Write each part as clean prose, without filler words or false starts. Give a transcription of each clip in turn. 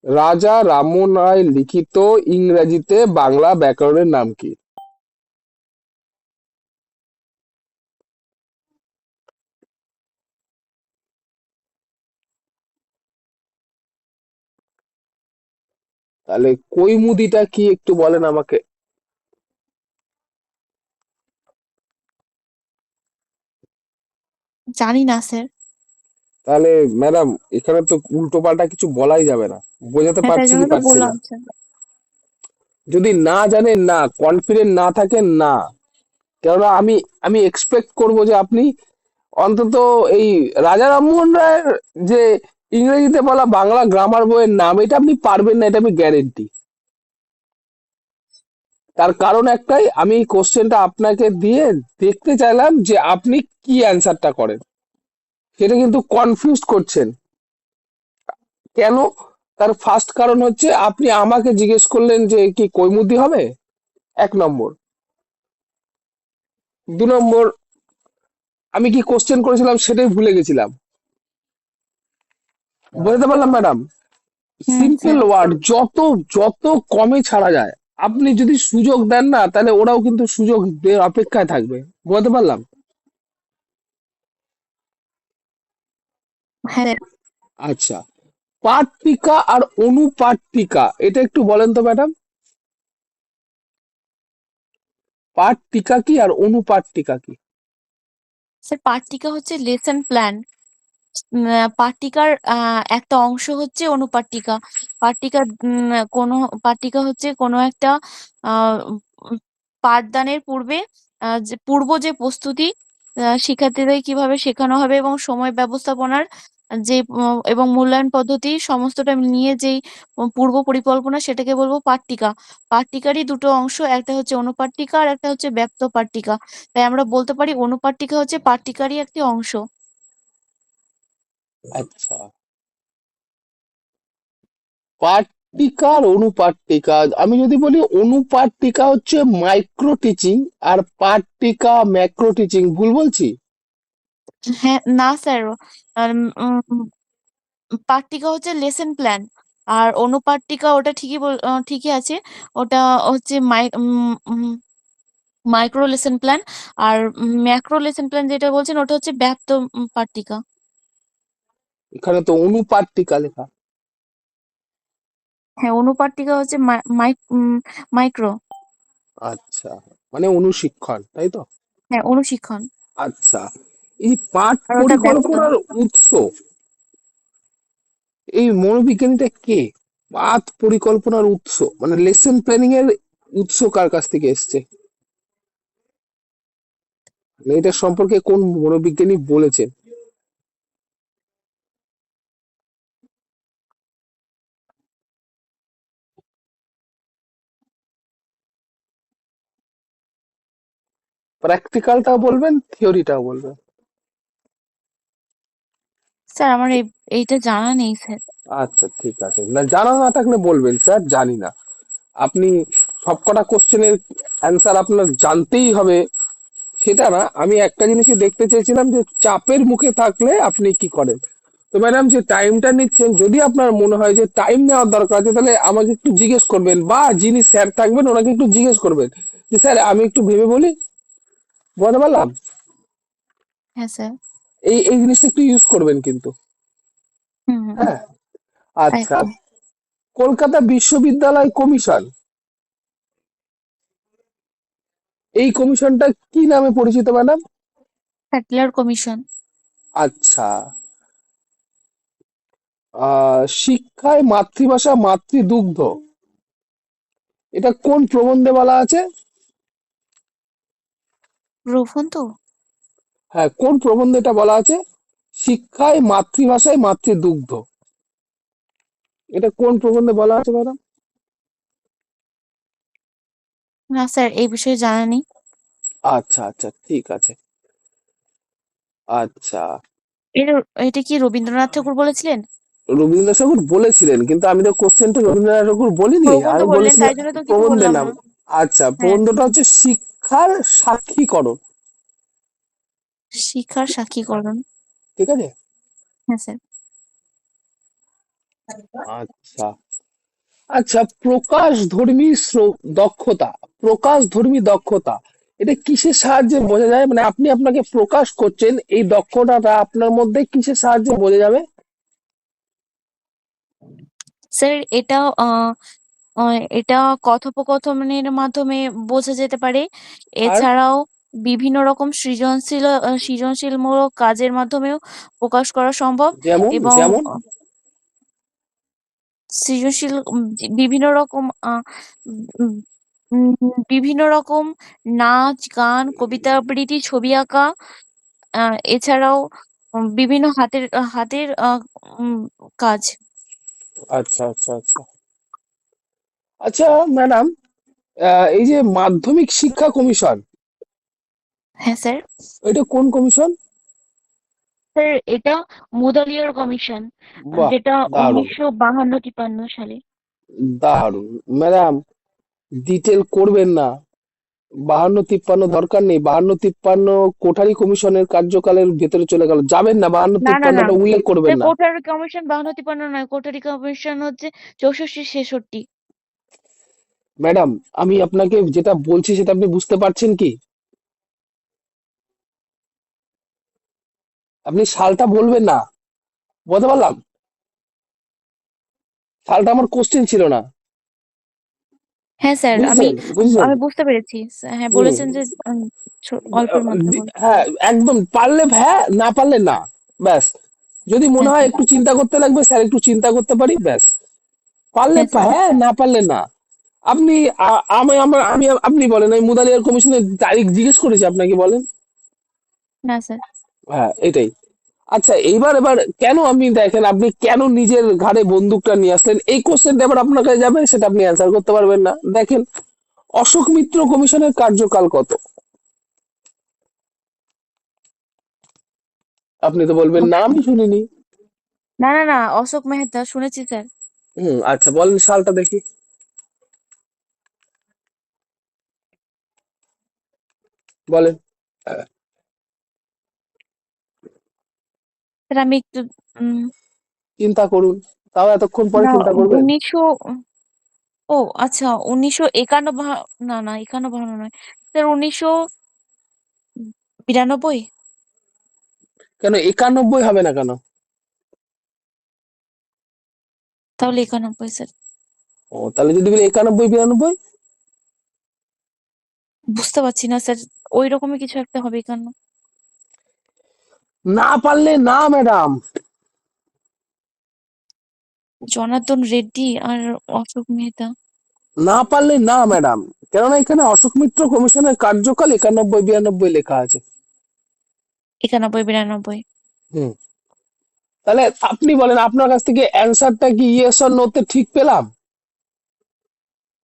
রাজা রামমোহন রায় লিখিত ইংরেজিতে বাংলা ব্যাকরণের নাম কি? তাহলে কৈমুদিটা কি একটু বলেন আমাকে। জানি না স্যার। তাহলে ম্যাডাম, এখানে তো উল্টো পাল্টা কিছু বলাই যাবে না। বোঝাতে হ্যাঁ, তাই পারছি জন্য কি তো পারছি না? বললাম স্যার। যদি না জানেন না, কনফিডেন্ট না থাকেন না, কেননা আমি আমি এক্সপেক্ট করব যে আপনি অন্তত এই রাজা রামমোহন রায়ের যে ইংরেজিতে বলা বাংলা গ্রামার বইয়ের নাম, এটা আপনি পারবেন না, এটা আমি গ্যারেন্টি। তার কারণ একটাই, আমি কোশ্চেনটা আপনাকে দিয়ে দেখতে চাইলাম যে আপনি কি অ্যান্সারটা করেন। সেটা কিন্তু কনফিউজ করছেন কেন? তার ফার্স্ট কারণ হচ্ছে আপনি আমাকে জিজ্ঞেস করলেন যে কি কৈমুদি হবে, 1 নম্বর। 2 নম্বর, আমি কি কোশ্চেন করেছিলাম সেটাই ভুলে গেছিলাম। বুঝতে পারলাম ম্যাডাম? হুম সিম্পল স্যার। ওয়ার্ড, যত যত কমে ছাড়া যায়। আপনি যদি সুযোগ দেন না, তাহলে ওরাও কিন্তু সুযোগ দেওয়ার অপেক্ষায় থাকবে। বুঝতে পারলাম? হ্যাঁ। আচ্ছা, পাট্টিকা আর অনুপাট্টিকা এটা একটু বলেন তো ম্যাডাম। পাট্টিকা কি আর অনুপাট্টিকা কি? স্যার, পাট্টিকা হচ্ছে লেসন প্ল্যান। পাট্টিকার একটা অংশ হচ্ছে অনুপাট্টিকা। পাট্টিকা কোনো পাট্টিকা হচ্ছে কোনো একটা আহ উম, পাঠদানের পূর্বে যে প্রস্তুতি, শিক্ষার্থীদের কিভাবে শেখানো হবে এবং সময় ব্যবস্থাপনার যে এবং মূল্যায়ন পদ্ধতি সমস্তটা নিয়ে যেই পূর্ব পরিকল্পনা, সেটাকে বলবো পাট্টিকা। পাট্টিকারই দুটো অংশ, একটা হচ্ছে অনুপাট্টিকা আর একটা হচ্ছে ব্যপ্ত পাট্টিকা। তাই আমরা বলতে পারি অনুপাট্টিকা হচ্ছে পাট্টিকারই একটি অংশ। আচ্ছা, পাট্টিকা আর অনুপাট্টিকা, আমি যদি বলি অনুপাট্টিকা হচ্ছে মাইক্রো টিচিং আর পাট্টিকা ম্যাক্রো টিচিং, ভুল বলছি? হ্যাঁ, না স্যার। পাট্টিকা হচ্ছে লেসন প্ল্যান, আর অনুপাট্টিকা ওটা ঠিকই আছে। ওটা হচ্ছে মাইক্রো লেসন প্ল্যান। আর ম্যাক্রো লেসন প্ল্যান যেটা বলছেন ওটা হচ্ছে ব্যাপ্ত পাট্টিকা। এখানে তো অনুপাট্টিকা লেখা। হ্যাঁ, অনুপাট্টিকা হচ্ছে মাইক্রো। আচ্ছা, মানে অনুশিক্ষণ, তাই তো? হ্যাঁ, অনুশিক্ষণ। আচ্ছা, এই পাঠ আর ওটা ব্যাপ্ত। পরিকল্পনার উৎস, এই মনোবিজ্ঞানীটা কে? পাঠ পরিকল্পনার উৎস মানে লেসন প্ল্যানিং এর উৎস কার কাছ থেকে এসছে? মানে এটা সম্পর্কে কোন মনোবিজ্ঞানী বলেছেন? প্র্যাকটিক্যালটাও বলবেন, থিওরিটাও বলবেন। স্যার, আমার এইটা জানা নেই স্যার। আচ্ছা ঠিক আছে, না জানা না থাকলে বলবেন স্যার জানি না। আপনি সবকটা কোশ্চেনের অ্যান্সার আপনার জানতেই হবে সেটা না, আমি একটা জিনিসই দেখতে চেয়েছিলাম যে চাপের মুখে থাকলে আপনি কি করেন। তো ম্যাডাম, যে টাইমটা নিচ্ছেন, যদি আপনার মনে হয় যে টাইম নেওয়ার দরকার আছে, তাহলে আমাকে একটু জিজ্ঞেস করবেন, বা যিনি স্যার থাকবেন ওনাকে একটু জিজ্ঞেস করবেন যে স্যার আমি একটু ভেবে বলি। বুঝতে পারলাম? হ্যাঁ স্যার। এই জিনিসটা একটু ইউজ করবেন কিন্তু। হুম হুম, হ্যাঁ। আচ্ছা, একদম। কলকাতা বিশ্ববিদ্যালয় কমিশন, এই কমিশনটা কি নামে পরিচিত ম্যাডাম? স্যাটেলার কমিশন। আচ্ছা, শিক্ষায় মাতৃভাষা মাতৃদুগ্ধ, এটা কোন প্রবন্ধে বলা আছে? রোফন তো। হ্যাঁ, কোন প্রবন্ধে এটা বলা আছে? শিক্ষায় মাতৃভাষায় মাতৃদুগ্ধ, এটা কোন প্রবন্ধে বলা আছে ম্যাডাম? না স্যার, এই বিষয়ে জানা নেই। আচ্ছা আচ্ছা ঠিক আছে। আচ্ছা, এটা এটা কি রবীন্দ্রনাথ ঠাকুর বলেছিলেন? রবীন্দ্রনাথ ঠাকুর বলেছিলেন, কিন্তু আমি তো কোশ্চেনটা রবীন্দ্রনাথ ঠাকুর বলিনি, প্রবন্ধ আমি বললেন, বলেছিলাম তাই জন্য তো কিছু প্রবন্ধের বললাম নাম। না। আচ্ছা, হ্যাঁ, প্রবন্ধটা হচ্ছে শিক্ষার সাক্ষীকরণ। শিক্ষার সাক্ষীকরণ। ঠিক আছে। হ্যাঁ স্যার। আচ্ছা, আচ্ছা, দক্ষতা, প্রকাশধর্মী দক্ষতা, এটা কিসের সাহায্যে বোঝা যায়? মানে আপনি আপনাকে প্রকাশ করছেন, এই দক্ষতাটা আপনার মধ্যে কিসের সাহায্যে বোঝা যাবে? স্যার এটা এটা কথোপকথনের মাধ্যমে বোঝা যেতে পারে। আর এছাড়াও বিভিন্ন রকম সৃজনশীলমূলক কাজের মাধ্যমেও প্রকাশ করা সম্ভব। যেমন এবং যেমন সৃজনশীল বিভিন্ন রকম উম, বিভিন্ন রকম নাচ, গান, কবিতা আবৃত্তি, ছবি আঁকা, এছাড়াও বিভিন্ন হাতের হাতের উম, কাজ। আচ্ছা আচ্ছা আচ্ছা। আচ্ছা ম্যাডাম, এই যে মাধ্যমিক শিক্ষা কমিশন, হ্যাঁ স্যার। এটা কোন কমিশন? স্যার এটা মুদালিয়ার কমিশন, বাহ, যেটা দারুণ 1952-53 সালে। দারুণ। ম্যাডাম, ডিটেল করবেন না। 52-53 দরকার নেই। 52-53 কোঠারি কমিশনের কার্যকালের ভেতরে চলে গেল, যাবেন না, বাহান্ন না না না তিপ্পান্নটা উল্লেখ করবেন স্যার, না। কোঠারি কমিশন 52-53 নয়, কোঠারি কমিশন হচ্ছে 64-66। ম্যাডাম, আমি আপনাকে যেটা বলছি সেটা আপনি বুঝতে পারছেন কি? আপনি সালটা বলবেন না, বলতে পারলাম? সালটা আমার কোশ্চেন ছিল না। হ্যাঁ স্যার, আমি বুঝেছেন বুঝেছেন? আমি বুঝতে পেরেছি। হ্যাঁ, হুম। বলেছেন যে অল্পের মধ্যে বলতে। হ্যাঁ, একদম পারলে হ্যাঁ, না পারলে না, ব্যাস। যদি মনে হ্যাঁ হয় স্যার। একটু চিন্তা করতে লাগবে, স্যার একটু চিন্তা করতে পারি, ব্যাস। পারলে হ্যাঁ স্যার। হ্যাঁ, না পারলে না। আপনি আপনি বলেন, আমি মুদালিয়ার কমিশনের তারিখ জিজ্ঞেস করেছি আপনাকে, বলেন। না স্যার। হ্যাঁ, এটাই। আচ্ছা, এবার কেন, আমি দেখেন, আপনি কেন নিজের ঘাড়ে বন্দুকটা নিয়ে আসলেন, এই কোশ্চেনটা এবার আপনার কাছে যাবে, সেটা আপনি অ্যান্সার করতে পারবেন না। দেখেন, অশোক মিত্র কমিশনের কার্যকাল কত? আপনি তো বলবেন না, আমি শুনিনি। না না না, অশোক মেহতা শুনেছি স্যার। আচ্ছা, বলেন সালটা দেখি, বলেন। আহ, স্যার আমি একটু উম, চিন্তা করুন, তাও এতক্ষণ পরে না, চিন্তা করবেন? 1900, ও আচ্ছা, 1951, না না, 51-52 নয় স্যার, 1992। কেন 91 হবে না কেন? তাহলে 91 স্যার। ও, তাহলে যদি বলি 91-92? বুঝতে পারছি না স্যার, ওই রকমই কিছু একটা হবে কেন। না পারলে না ম্যাডাম। জনার্দন রেড্ডি আর অশোক মেহতা। না পারলে না ম্যাডাম। কেননা এখানে অশোক মিত্র কমিশনের কার্যকাল 91-92 লেখা আছে। 91-92। হুম। তাহলে আপনি বলেন, আপনার কাছ থেকে অ্যান্সারটা কি ইয়েস অর নো তে ঠিক পেলাম?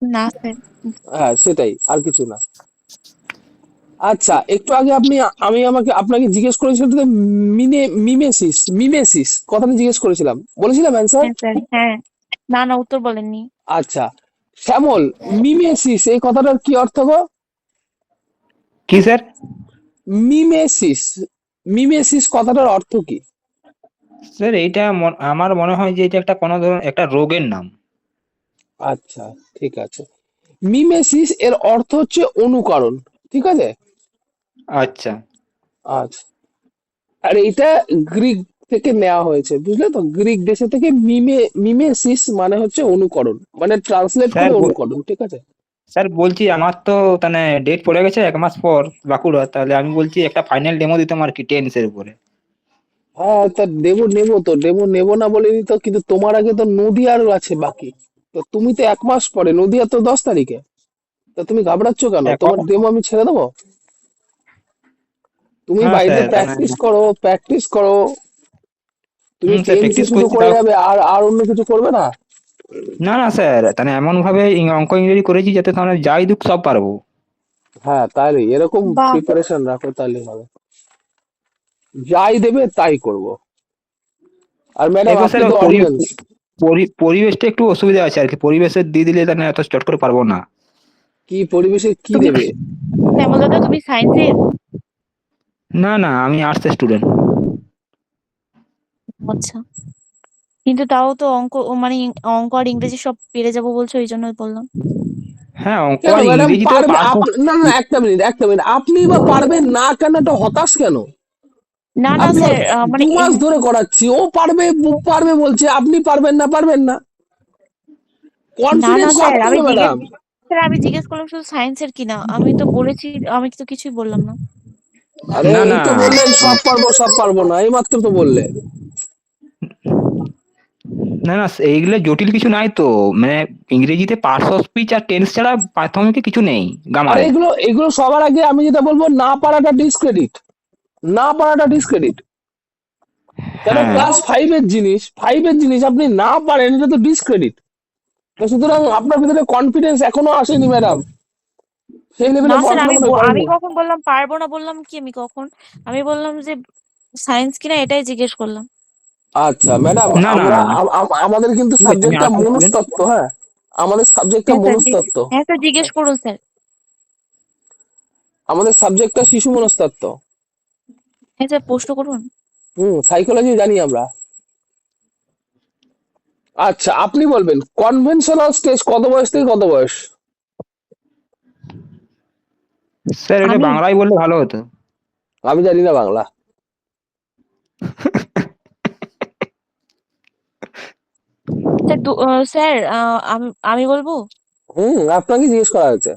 না স্যার। হ্যাঁ, সেটাই, আর কিছু না। আচ্ছা, একটু আগে আপনাকে জিজ্ঞেস করেছিলাম যে মিমেসিস কথাটা জিজ্ঞেস করেছিলাম, বলেছিলাম অ্যান্সার। হ্যাঁ স্যার। হ্যাঁ। না না, উত্তর বলেননি। আচ্ছা, শ্যামল, মিমেসিস এই কথাটার কি অর্থ গো? কি স্যার? মিমেসিস, মিমেসিস কথাটার অর্থ কি? স্যার এইটা আমার মনে হয় যে এটা একটা কোনো ধরনের একটা রোগের নাম। আচ্ছা, ঠিক আছে। মিমেসিস এর অর্থ হচ্ছে অনুকরণ, ঠিক আছে। আচ্ছা আচ্ছা, আর এটা গ্রিক থেকে নেওয়া হয়েছে, বুঝলে তো, গ্রিক দেশে থেকে। মিমেসিস মানে হচ্ছে অনুকরণ, মানে ট্রান্সলেট স্যার, করে অনুকরণ, ঠিক আছে। স্যার বলছি আমার তো মানে ডেট পড়ে গেছে 1 মাস পর বাঁকুড়া, তাহলে আমি বলছি একটা ফাইনাল ডেমো দিতাম আর কি টেন্সের উপরে। হ্যাঁ, তা দেবো, নেবো তো, নেবো না বলিনি তো, কিন্তু তোমার আগে তো নদীয়ার আছে বাকি। তো তুমি তো 1 মাস পরে, নদীয়া তো 10 তারিখে। তা তুমি ঘাবড়াচ্ছ কেন? হ্যাঁ তোমার ডেমো আমি ছেড়ে দেবো। তুমি হ্যাঁ বাড়িতে স্যার, তাহলে প্র্যাকটিস করো, প্র্যাকটিস করো। তুমি স্যার টেন্সই প্র্যাকটিস শুধু করছি করে তাও। যাবে, আর অন্য কিছু করবে না? না না স্যার, তাহলে এমন ভাবে অঙ্ক ইংরেজি করেছি যাতে তাহলে যাই দুক সব পারবো। হ্যাঁ, তাহলে এরকম বাহ। প্রিপারেশন রাখো, তাহলে হবে। যাই দেবে তাই করব। আর ম্যাডাম, এরপর আপনি স্যার তো অডিয়েন্স। পরিবেশটা একটু অসুবিধা আছে আর কি, পরিবেশে দিয়ে দিলে তাহলে এত চট করে পারবো না। কি পরিবেশে কি তুমি দেবে? শ্যামল দাদা, তুমি সায়েন্সের? না না, আমি আর্টস স্টুডেন্ট। আচ্ছা। কিন্তু তাও তো মানে অঙ্ক আর ইংরেজি সব পেরে যাবো বলছো, এই জন্য বললাম। হ্যাঁ, অঙ্ক কেন আর ম্যাডাম ইংরেজি তো পারবে পারবো। না না, একটা মিনিট একটা মিনিট, আপনি বা পারবেন না কেন, এটা হতাশ কেন? না না আপনার স্যার, মানে 2 মাস ধরে করাচ্ছি, ও পারবে পারবে বলছে, আপনি পারবেন না, পারবেন না, না না কনফিডেন্স স্যার, রাখতে আমি হবে জিজ্ঞেস ম্যাডাম। স্যার আমি জিজ্ঞেস করলাম শুধু সায়েন্সের কিনা, আমি তো বলেছি, আমি তো কিছুই বললাম না। আরে না এই না তো বললেন সব পারবো সব পারবো না, এই মাত্র তো বললে। না না, এইগুলো জটিল কিছু নাই তো। মানে ইংরেজিতে পার্টস অফ স্পিচ আর টেন্স ছাড়া প্রাথমিক কিছু নেই আরে গ্রামারে। এগুলো এগুলো সবার আগে আমি যেটা বলবো, না পারাটা ডিসক্রেডিট, না পারাটা ডিসক্রেডিট। কেন হ্যাঁ। ক্লাস 5 এর জিনিস আপনি না পারেন, এটা তো ডিসক্রেডিট। তো সুতরাং আপনার ভিতরে কনফিডেন্স এখনো আসেনি ম্যাডাম, সেই না লেভেলে স্যার, পড়াশোনা মনে হয় আমি করেননি। কখন বললাম পারবো না, বললাম কি আমি কখন? আমি বললাম যে সায়েন্স কিনা এটাই জিজ্ঞেস করলাম। আচ্ছা ম্যাডাম, না না, আমাদের কিন্তু ঠিক আছে, আপনি সাবজেক্টটা আনসার করবেন। মনস্তত্ত্ব, হ্যাঁ, আমাদের সাবজেক্টটা হ্যাঁ স্যার, মনস্তত্ত্ব, হ্যাঁ স্যার জিজ্ঞেস করুন স্যার। আমাদের সাবজেক্টটা শিশু মনস্তত্ত্ব। হ্যাঁ স্যার, প্রশ্ন করুন। সাইকোলজি জানি আমরা। আচ্ছা আপনি বলবেন কনভেনশনাল স্টেজ কত বয়স থেকে কত বয়স? স্যার এটা আমি বাংলায় বললে ভালো হতো। আমি জানি না বাংলা। স্যার, স্যার আমি বলবো। আপনাকে জিজ্ঞেস করা হয়েছে।